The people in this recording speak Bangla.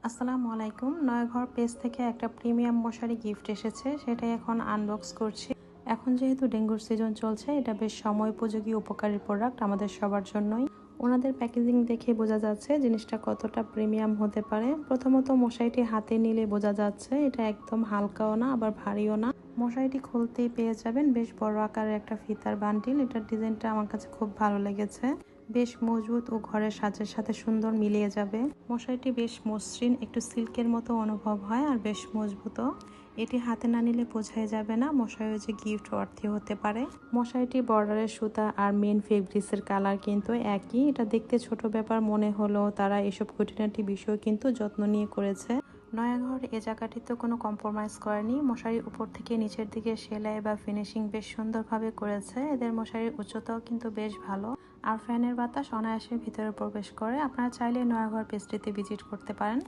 আসসালামু আলাইকুম। নয়াঘর পেজ থেকে একটা প্রিমিয়াম মশারি গিফট এসেছে, সেটাই এখন আনবক্স করছি। এখন যেহেতু ডেঙ্গুর সিজন চলছে, এটা বেশ সময়োপযোগী উপকারী প্রোডাক্ট আমাদের সবার জন্যই। ওনাদের প্যাকেজিং দেখে বোঝা যাচ্ছে জিনিসটা কতটা প্রিমিয়াম হতে পারে। প্রথমত মশারিটি হাতে নিলে বোঝা যাচ্ছে এটা একদম হালকাও না আবার ভারীও না। মশারিটি খুলতেই পেয়ে যাবেন বেশ বড় আকারের একটা ফিতার বান্ডিল। এটার ডিজাইনটা আমার কাছে খুব ভালো লেগেছে, বেশ মজবুত ও ঘরের সাজের সাথে সুন্দর মিলিয়ে যাবে। মশারিটি বেশ মসৃণ, একটু সিল্কের মতো অনুভব হয় আর বেশ মজবুত। এটি হাতে না নিলে বোঝাই যাবে না মশারি যে গিফট অর্থে হতে পারে। মশারিটি বর্ডারের সুতা আর মেন ফেব্রিক্সের কালার কিন্তু একই। এটা দেখতে ছোট ব্যাপার মনে হলেও তারা এসব খুঁটিনাটি বিষয় কিন্তু যত্ন নিয়ে করেছে। নয়াঘর এ জায়গাটিতে কোনো কম্প্রোমাইজ করেনি। মশারির উপর থেকে নিচের দিকে সেলাই বা ফিনিশিং বেশ সুন্দরভাবে করেছে। এদের মশারির উচ্চতাও কিন্তু বেশ ভালো আর ফ্যানের বাতাস অনায়াসে ভিতরে প্রবেশ করে। আপনারা চাইলে নয়াঘর পেজটিতে ভিজিট করতে পারেন।